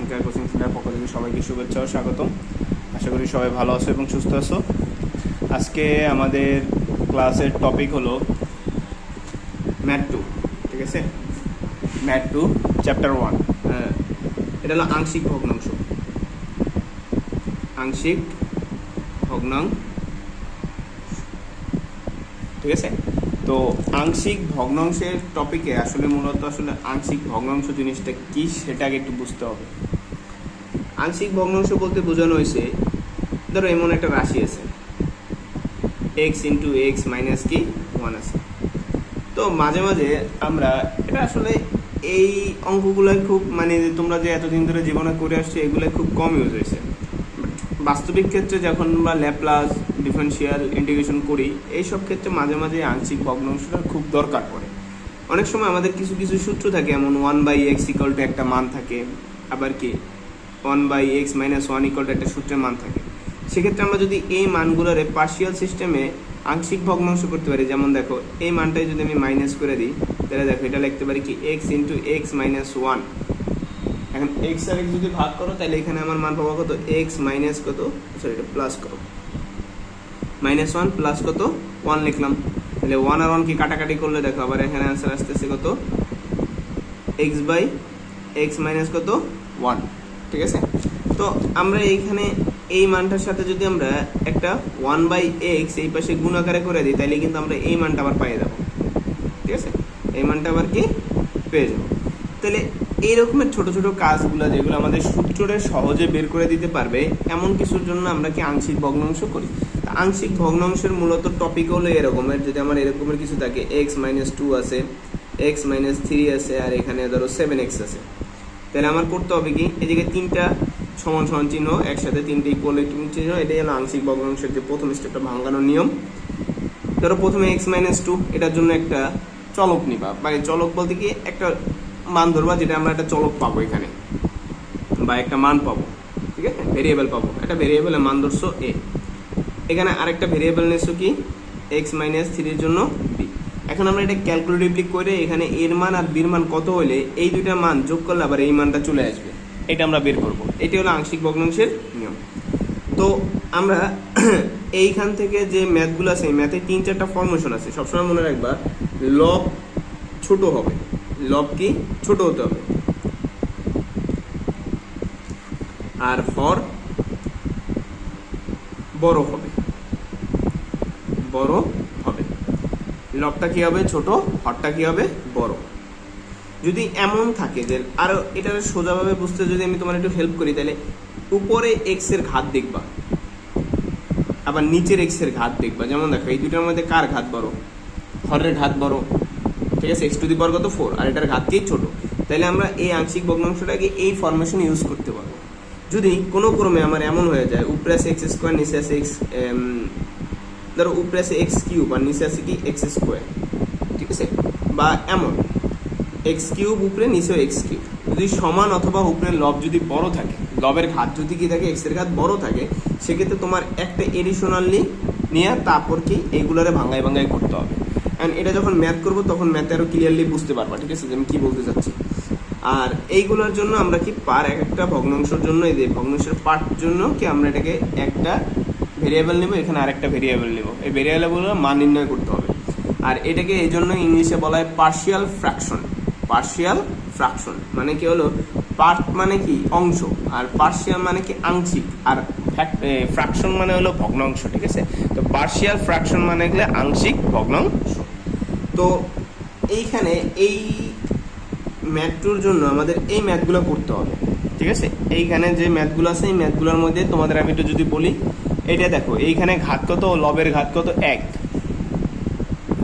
Nutrition care coaching centre পক্ষ থেকে সবাইকে শুভেচ্ছা ও স্বাগতম। আশা করি সবাই ভালো আছো এবং সুস্থ আছো। আজকে আমাদের ক্লাসের টপিক হলো ম্যাথ 2, ঠিক আছে? ম্যাথ 2 চ্যাপ্টার 1, এটা হলো আংশিক ভগ্নাংশ। আংশিক ভগ্নাংশ, ঠিক আছে? তো আংশিক ভগ্নাংশের টপিকে মূলত আংশিক ভগ্নাংশ জিনিসটা কি সেটা আগে একটু বুঝতে হবে। আংশিক ভগ্নাংশ বলতে বোঝানো হয়েছে, ধরো এমন একটা রাশি আছে, x ইন্টু এক্স মাইনাস কি 1 আছে। তো মাঝে মাঝে আমরা এটা এই অঙ্কগুলো খুব তোমরা যে এতদিন ধরে জীবনে করে আসছো এগুলো খুব কম ইউজ হয়েছে। বাস্তবিক ক্ষেত্রে যখন আমরা ল্যাপ্লাস, ডিফারেনশিয়াল, ইন্টিগ্রেশন করি এইসব ক্ষেত্রে মাঝে মাঝে আংশিক ভগ্নাংশটা খুব দরকার পড়ে। অনেক সময় আমাদের কিছু কিছু সূত্র থাকে, এমন 1/x ইকুয়াল টু একটা মান থাকে, আবার কি 1/x মাইনাস 1 ইকুয়াল টু একটা সূত্রের মান থাকে। সেক্ষেত্রে আমরা যদি এই মানগুলোরে পার্শিয়াল সিস্টেমে আংশিক ভগ্নাংশ করতে পারি, যেমন দেখো এই মানটাই যদি আমি মাইনাস করে দিই তাহলে দেখো এটা লিখতে পারি কি x ইন্টু এক্স মাইনাস 1। এখন এক্স আর এক্স যদি ভাগ করো তাহলে এখানে আমার মান পাবো কত, এক্স মাইনাস কত, সরি এটা প্লাস করো, মাইনাস 1 প্লাস কত 1 লিখলাম। তাহলে 1 আর 1 কি কাটাকাটি করলে দেখো আবার এখানে অ্যান্সার আসতেছে কত, এক্স বাই এক্স মাইনাস কত 1, ঠিক আছে? তো আমরা এইখানে এই মানটার সাথে যদি আমরা একটা 1/x এই পাশে গুণ আকারে করে দিই তাহলে কিন্তু আমরা এই মানটা আবার পেয়ে যাবো, ঠিক আছে? এই মানটা আবার কি পেয়ে যাবো। তাহলে এই রকমের ছোট ছোট কাজগুলো যেগুলো আমাদের সূত্রে সহজে বের করে দিতে পারবে এমন কিছুর জন্য আমরা কি আংশিক ভগ্নাংশ করি। আংশিক ভগ্নাংশের মূলত টপিক হলো এরকমের, যদি আমার এরকমের কিছু থাকে, এক্স মাইনাস 2 আছে, এক্স মাইনাস 3 আছে, আর এখানে ধরো 7x আছে, তাহলে আমার করতে হবে কি এদিকে তিনটা সমান সমান চিহ্ন একসাথে, তিনটে ইকুয়ালিটি চিহ্ন, এটাই হলো আংশিক ভগ্নাংশের যে প্রথম স্টেপটা ভাঙানোর নিয়ম। ধরো প্রথমে এক্স মাইনাস 2 এটার জন্য একটা চলক নিবা, মানে চলক বলতে কি একটা মান ধরবা যেটা আমরা একটা চলক পাবো এখানে, বা একটা মান পাবো, ঠিক আছে? ভেরিয়েবল পাবো, একটা ভেরিয়েবলের মান ধরছো এ, এখানে আরেকটা ভেরিয়েবল নিচ্ছো কি এক্স মাইনাস 3 এর জন্য বি। এখন আমরা এটা ক্যালকুলেটিভলি করে এখানে এর মান আর বির মান কত হলে এই দুইটা মান যোগ করলে আবার এই মানটা চলে আসবে, এটা আমরা বের করব। এটি হলো আংশিক ভগ্নাংশের নিয়ম। তো আমরা এইখান থেকে যে ম্যাথগুলো আছে এই ম্যাথে 3-4টা ফর্মেশন আছে, সবসময় মনে রাখবা লব ছোট হবে, লব কি ছোট হতে হবে, আর হর বড় হবে, বড় হবে। লবটা কি হবে ছোট, হরটা কি হবে বড়। যদি এমন থাকে যে, আর এটা সোজাভাবে বুঝতে যদি আমি তোমার একটু হেল্প করি, তাহলে উপরে এক্স এর ঘাত দেখবা, আবার নিচের এক্স এর ঘাত দেখবা। যেমন দেখো এই দুটার মধ্যে কার ঘাত বড়, হরের ঘাত বড়, ঠিক আছে? x টু দি পাওয়ার কত 4, আর এটার ঘাত কি ছোট। তাহলে আমরা এই আংশিক ভগ্নাংশটাকে এই ফরমেশন ইউজ করতে পারবো। যদি কোনো ক্রমে আমার এমন হয়ে যায় উপরে আছে এক্স স্কোয়ার, নিচে আছে এক্স, ধরো উপরে আছে এক্স কিউব আর নিচে আছে কি এক্স স্কোয়ার, ঠিক আছে? বা এমন এক্স কিউব উপরে নিচেও এক্স কিউব, যদি সমান অথবা উপরের লব যদি বড় থাকে, লবের ঘাত যদি কি থাকে এক্স এর ঘাত বড় থাকে, সেক্ষেত্রে তোমার একটা এডিশনালি নিয়ে তারপর কি এইগুলোরে ভাঙাই ভাঙাই করতে হবে। অ্যান্ড এটা যখন ম্যাথ করবো তখন ম্যাথে আরও ক্লিয়ারলি বুঝতে পারবা, ঠিক আছে, যে আমি কী বলতে চাচ্ছি। আর এইগুলোর জন্য আমরা কি পার এক একটা ভগ্নাংশের জন্য এই যে ভগ্নাংশের পার্ট জন্য কি আমরা এটাকে একটা ভেরিয়েবল নেব, এখানে আরেকটা ভেরিয়েবল নেব, এই ভেরিয়েবলগুলোর মান নির্ণয় করতে হবে। আর এটাকে এই জন্য ইংলিশে বলা হয় পার্শিয়াল ফ্র্যাকশন। পার্শিয়াল ফ্র্যাকশন মানে কি হলো, পার্ট মানে কি অংশ, আর পার্শিয়াল মানে কি আংশিক, আর ফ্র্যাকশন মানে হলো ভগ্নাংশ, ঠিক আছে? তো পার্শিয়াল ফ্র্যাকশন মানে গেলে আংশিক ভগ্নাংশ। তো এইখানে এই ম্যাথটুর জন্য আমাদের এই ম্যাথগুলো করতে হবে, ঠিক আছে? এইখানে যে ম্যাথগুলো আছে এই ম্যাথগুলোর মধ্যে তোমাদের আমি একটু যদি বলি, এটা দেখো এইখানে ঘাত কত, লবের ঘাত কত 1,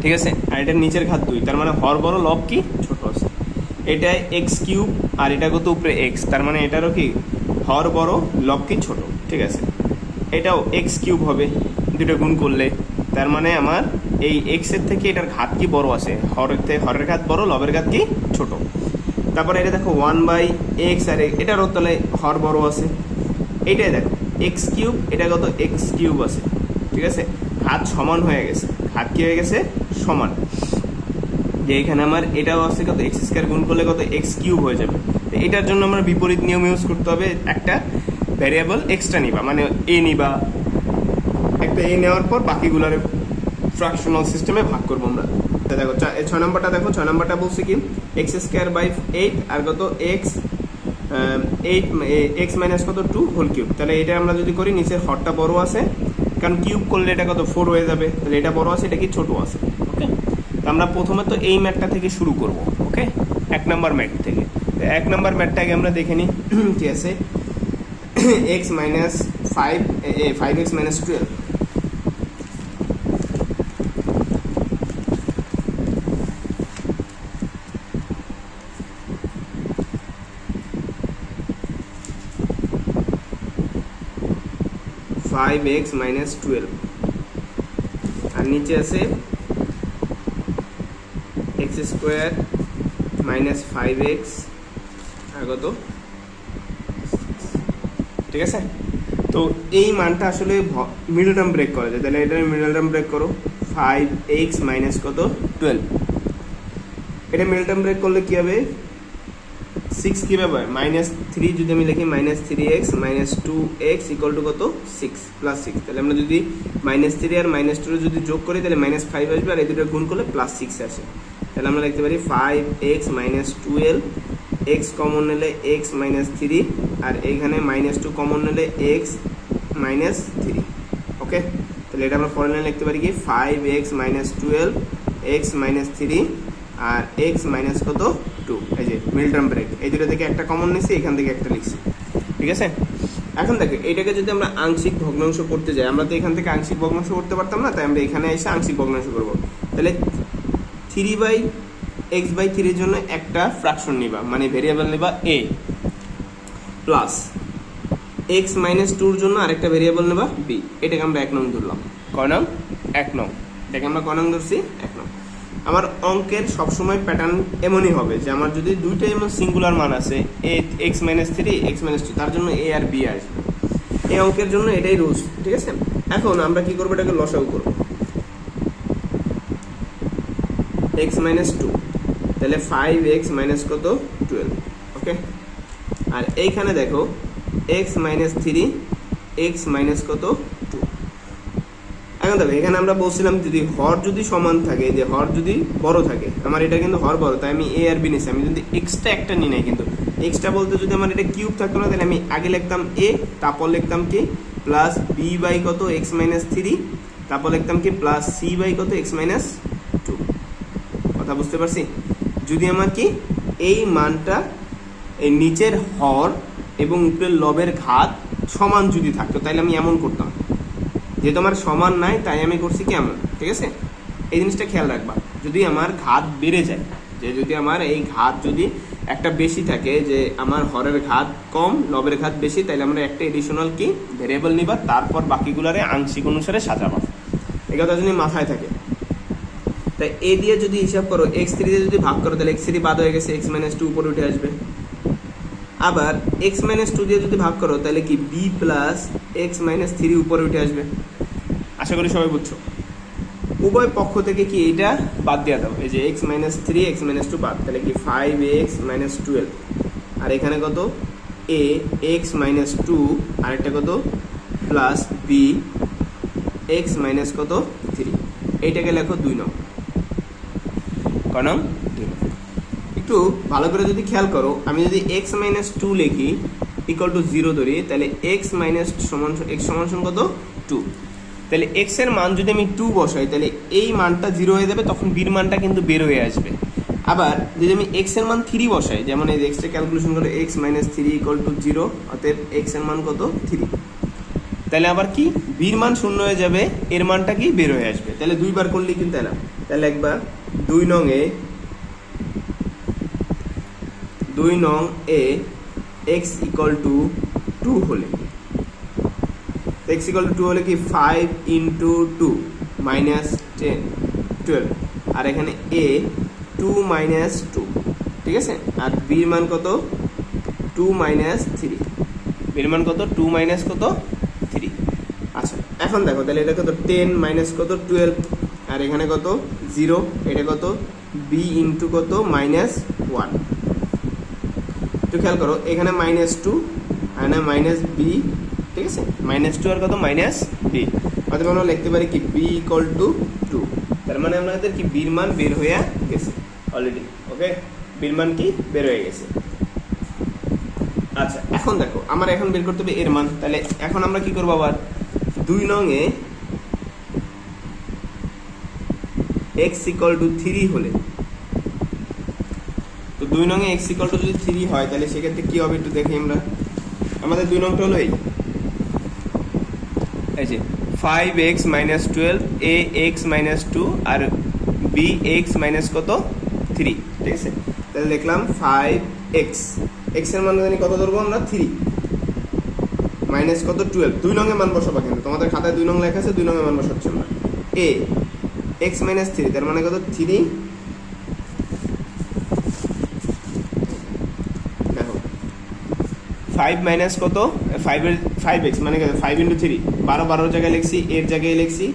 ঠিক আছে? আর এটার নিচের ঘাত 2, তার মানে হর বড় লব কি ছোট আছে। এটা এক্স কিউব আর এটা কত উপরে এক্স, তার মানে এটারও কি হর বড় লব কি ছোট, ঠিক আছে? এটাও এক্স কিউব হবে দুটো গুণ করলে, তার মানে আমার এই এক্স এর থেকে এটার ঘাত কি বড় আছে, হরের ঘাত বড় লবের ঘাত কি ছোট। তারপরে এটা দেখো 1/x, আর এটারও তাহলে হর বড় আছে। এটাই দেখো এক্স কিউব, এটা কত এক্স কিউব আছে, ঠিক আছে? ঘাত সমান হয়ে গেছে, ঘাত কি হয়ে গেছে সমান। যে এখানে আমার এটাও আছে কত এক্স স্কোয়ার গুণ করলে কত এক্স কিউব হয়ে যাবে। তো এটার জন্য আমরা বিপরীত নিয়ম ইউজ করতে হবে, একটা ভ্যারিয়েবল এক্সট্রা নিবা, মানে এ নিবা, একটা এ নেওয়ার পর বাকিগুলোর ফ্র্যাকশনাল সিস্টেমে ভাগ করবো আমরা। দেখো 6 নম্বরটা দেখো, 6 নম্বরটা বলছে কি এক্স স্কোয়ার বাই 8 আর কত এক্স 8 এক্স মাইনাস কত 2 হোল কিউব। তাহলে এটা আমরা যদি করি নিচের হরটা বড় আছে, কারণ কিউব করলে এটা কত 4 হয়ে যাবে, তাহলে এটা বড় আছে এটা কি ছোট আছে। ওকে, তো আমরা প্রথমে তো এই ম্যাথটা থেকে শুরু করব। ওকে, 1 নম্বর ম্যাথ থেকে। 1 নম্বর ম্যাথটাকে আমরা দেখে নিই কি আছে, x minus 5x minus 12 5x minus 12 আর নিচে আছে এক্স স্কোয়ার মাইনাস 5x আর কত, ঠিক আছে। তো এই মানটা আসলে মিডল টার্ম ব্রেক করা যায়, তাহলে এটা মিডল টার্ম ব্রেক করো 5x মাইনাস কত 12, এটা মিডল টার্ম ব্রেক করলে কি হবে 6 কীভাবে মাইনাস 3 যদি আমি লিখি minus 3x minus 2x equal to কত 6 প্লাস 6, তাহলে আমরা যদি মাইনাস 3 আর মাইনাস 2 যদি যোগ করি তাহলে মাইনাস 5 আসবে, আর এই দুটো গুণ করলে প্লাস 6 আসে। তাহলে আমরা লিখতে পারি 5x মাইনাস 12, x কমন নিলে x মাইনাস 3 আর এইখানে মাইনাস 2 কমন নিলে x মাইনাস 3। ওকে, তাহলে এটা আমরা ফর্মুলা লিখতে পারি কি 5x মাইনাস 12 x মাইনাস 3 আর x মাইনাস কত 2। এই যে মিডল টার্ম ব্রেক, এই দুটো থেকে একটা কমন নিছি, এখান থেকে একটা লিখছি, ঠিক আছে। এখন দেখো এইটাকে যদি আমরা আংশিক ভগ্নাংশ করতে যাই, আমরা তো এখান থেকে আংশিক ভগ্নাংশ করতে পারতাম না, তাই আমরা এখানে এসে আংশিক ভগ্নাংশ করব। তাহলে 3/x/3 এর জন্য একটা ফ্র্যাকশন নিবা, মানে ভেরিয়েবল নিবা a, প্লাস x মাইনাস 2 এর জন্য আরেকটা ভেরিয়েবল নেবা b। এটাকে আমরা 1 নং ধরলাম। কয় নং? 1 নং। এটাকে আমরা কয় নং ধরছি? 1 নং। আমার অঙ্কের সবসময় প্যাটার্ন এমনই হবে যে আমার যদি দুইটা এমন সিঙ্গুলার মান আছে x মাইনাস 3 x মাইনাস 2, তার জন্য a আর b আসবে। এই অঙ্কের জন্য এটাই রুলস, ঠিক আছে। এখন আমরা কি করবো, এটাকে লসাগু করবো x মাইনাস 2, তাহলে 5x মাইনাস কত 12। ওকে, আর এইখানে দেখো x মাইনাস 3 x মাইনাস কত 2। এখন দেখো এখানে আমরা বলছিলাম যদি হর যদি সমান থাকে, যে হর যদি বড় থাকে, আমার এটা কিন্তু হর বড়, তাই আমি a আর b নিছি। আমি যদি এক্সট্রা একটা নিই নাই, কিন্তু এক্সট্রা বলতে যদি আমার এটা কিউব থাকতো না, তাহলে আমি আগে লিখতাম a, তারপর লিখতাম কি প্লাস b বাই কত x মাইনাস 3, তারপর লিখতাম কি প্লাস c বাই কত x মাইনাস 2। কথা বুঝতে পারছি? যদি আমার কি এই মানটা এই নিচের হর এবং উপরের লবের ঘাত সমান যদি থাকতো, তাহলে আমি এমন করতাম। যেহেতু আমার সমান নাই তাই আমি করছি কি এমন, ঠিক আছে। এই জিনিসটা খেয়াল রাখবা, যদি আমার ঘাত বেড়ে যায়, যে যদি আমার এই ঘাত যদি একটা বেশি থাকে, যে আমার হরের ঘাত কম লবের ঘাত বেশি, তাহলে আমরা একটা এডিশনাল কি ভেরিয়েবল নিবা, তারপর বাকিগুলারে আংশিক অনুসারে সাজাবা। এই কথা যদি মাথায় থাকে, তাই এ দিয়ে যদি হিসাব করো x3 দিয়ে যদি ভাগ করো, তাহলে x3 বাদ হয়ে গেছে, x মাইনাস 2 উপরে উঠে আসবে। আবার x মাইনাস 2 দিয়ে যদি ভাগ করো, তাহলে কি b প্লাস x মাইনাস 3 উপরে উঠে আসবে। আশা করি সবাই বুঝছো। উভয় পক্ষ থেকে কি এটা বাদ দিয়ে দাও, এই যে x মাইনাস 3 x মাইনাস 2 বাদ, তাহলে কি 5x মাইনাস 12, আর এখানে কত a x মাইনাস 2 আর একটা কত প্লাস b x মাইনাস কত 3। এইটাকে লেখো 2 নং। কনং 2 নং। একটু ভালো করে যদি খেয়াল করো, আমি যদি x মাইনাস 2 লিখি ইকুয়াল টু 0 ধরি, তাহলে x মাইনাস সমান x সমান কত 2, তাহলে x এর মান যদি আমি 2 বসাই, তাহলে এই মানটা 0 হয়ে যাবে, তখন b এর মানটা কিন্তু বের হয়ে আসবে। আবার যদি আমি x এর মান 3 বসাই, যেমন এই x টা ক্যালকুলেশন করে x মাইনাস 3 ইকুয়াল টু 0, অতএব x এর মান কত 3, তাহলে আবার কি b এর মান 0 হয়ে যাবে, এর মানটা কি বের হয়ে আসবে। তাহলে দুইবার করলেই কিন্তু এলাম। তাহলে একবার 2 নং এ x ইকুয়াল টু 2 হলে, x ইকুয়াল টু 2 হলে কি 5 ইন্টু 2 মাইনাস 12, আর এখানে a 2 মাইনাস 2, ঠিক আছে। আর b এর মান কত 2 মাইনাস 3, b এর মান কত 2 মাইনাস কত 3। আচ্ছা এখন দেখো, তাহলে এটা কত 10 মাইনাস কত 12, আর এখানে কত 0, এটা কত বি ইন্টু কত -1। একটু খেয়াল করো, এখানে -2 আর না -b, ঠিক আছে, -2 আর কত -b। অথবা আমরা লিখতে পারি কি b = 2। তার মানে আমাদের কি বির মান বের হয়ে গেছে অলরেডি। ওকে, বির মান কি বের হয়ে গেছে। আচ্ছা, এখন দেখো আমার এখন বের করতে হবে এর মান। তাহলে এখন আমরা কি করবো, আবার 2 নং এ x = 3 হলে, তো 2 নং এ x = যদি 3 হয় তাহলে সেক্ষেত্রে কি হবে একটু দেখি আমরা। আমাদের 2 নংটা হলো এই যে 5x - 12 ax - 2 আর bx - কত 3, ঠিক আছে। তাহলে লিখলাম 5x, x এর মান জানি কত ধরবো আমরা 3, মাইনাস কত 12, 2 নং এ মান বসাবো, কিন্তু তোমাদের খাতায় 2 নং লেখা আছে, 2 নং এ মান বসাচ্ছি আমরা। a x - 3 তার মানে কত 3, দেখো 5 মাইনাস কত 5x মানে 5 × 3, 12 জায়গায় লিখছি, এর জায়গায় লিখছি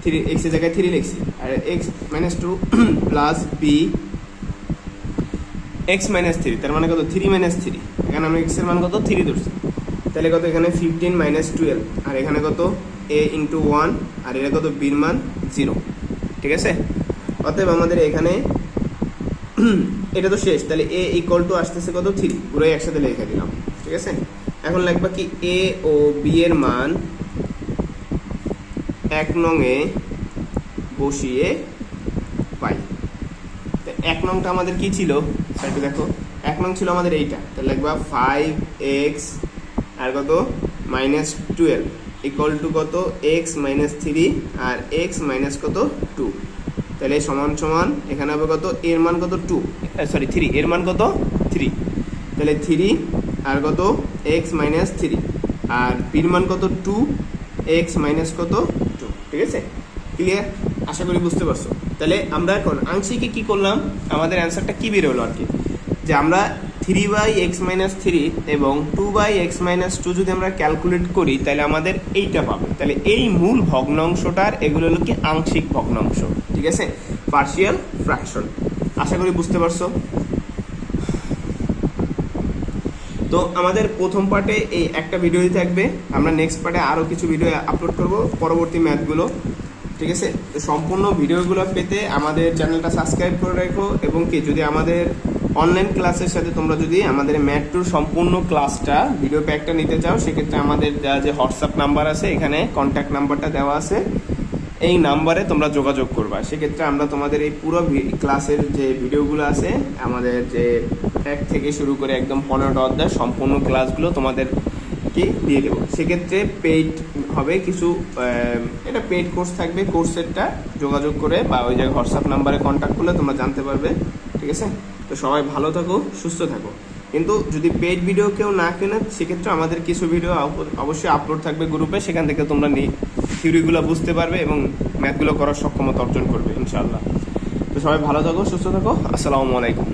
3, x এর জায়গায় 3 লিখছি, আর x - 2 প্লাস b x - 3 তার মানে কত 3 - 3, এখানে আমরা x এর মান কত 3 ধরছি। তাহলে কত এখানে 15 - 12, আর এখানে কত a × 1, আর এটা কত b এর মান 0, ঠিক আছে। অতএব আমাদের এখানে এটা তো শেষ, তাহলে a = আসতেছে কত 3, পুরোই একসাথে লিখে দিলাম, ঠিক আছে। এখন লিখবা কি a ও b এর মান 1 নং এ বসিয়ে পাই। তো 1 নংটা আমাদের কি ছিল, সাইডে দেখো 1 নং ছিল আমাদের এইটা, তাহলে লিখবা 5x আর কত -12 = কত x - 3 আর x - কত 2, তাহলে সমান সমান এখানে হবে কত এর মান কত 2, সরি 3, এর মান কত 3, তাহলে 3 আর কত x - 3 আর বির মান কত 2, x - কত 2, ঠিক আছে। ক্লিয়ার, আশা করি বুঝতে পারছো। তাহলে আমরা এখন আংশিকে কি করলাম, আমাদের অ্যান্সারটা কি বের হলো আর কি, যে আমরা 3/x - 3 এবং 2/x - 2 যদি আমরা ক্যালকুলেট করি তাহলে আমাদের এইটা পাবে। তাহলে এই মূল ভগ্নাংশটার এগুলো হলো কি আংশিক ভগ্নাংশ, ঠিক আছে, পার্শিয়াল ফ্র্যাকশন। আশা করি বুঝতে পারছো। তো আমাদের প্রথম পার্টে এই একটা ভিডিওই থাকবে, আমরা নেক্সট পার্টে আরও কিছু ভিডিও আপলোড করব পরবর্তী ম্যাথগুলো, ঠিক আছে। তো সম্পূর্ণ ভিডিওগুলো পেতে আমাদের চ্যানেলটা সাবস্ক্রাইব করে রাখো, এবং কি যদি আমাদের অনলাইন ক্লাসের সাথে তোমরা যদি আমাদের ম্যাথ টুর সম্পূর্ণ ক্লাসটা ভিডিও প্যাকটা নিতে চাও, সেক্ষেত্রে আমাদের যে হোয়াটসঅ্যাপ নাম্বার আছে, এখানে কন্ট্যাক্ট নাম্বারটা দেওয়া আছে, এই নাম্বারে তোমরা যোগাযোগ করবা। সেক্ষেত্রে আমরা তোমাদের এই পুরো ক্লাসের যে ভিডিওগুলো আছে, আমাদের যে 1 থেকে শুরু করে একদম 15টা অধ্যায় সম্পূর্ণ ক্লাসগুলো তোমাদেরকে দিয়ে দেবো। সেক্ষেত্রে পেইড হবে কিছু, এটা পেইড কোর্স থাকবে, কোর্সেরটা যোগাযোগ করে বা ওই জায়গায় হোয়াটসঅ্যাপ নাম্বারে কন্ট্যাক্ট করলে তোমরা জানতে পারবে, ঠিক আছে। তো সবাই ভালো থাকো, সুস্থ থাকো। কিন্তু যদি পেইড ভিডিও কেউ না কেনে, সেক্ষেত্রে আমাদের কিছু ভিডিও অবশ্যই আপলোড থাকবে গ্রুপে, সেখান থেকে তোমরা থিওরিগুলো বুঝতে পারবে এবং ম্যাথগুলো করার সক্ষমতা অর্জন করবে ইনশাআল্লাহ। তো সবাই ভালো থাকো, সুস্থ থাকো, আসসালামু আলাইকুম।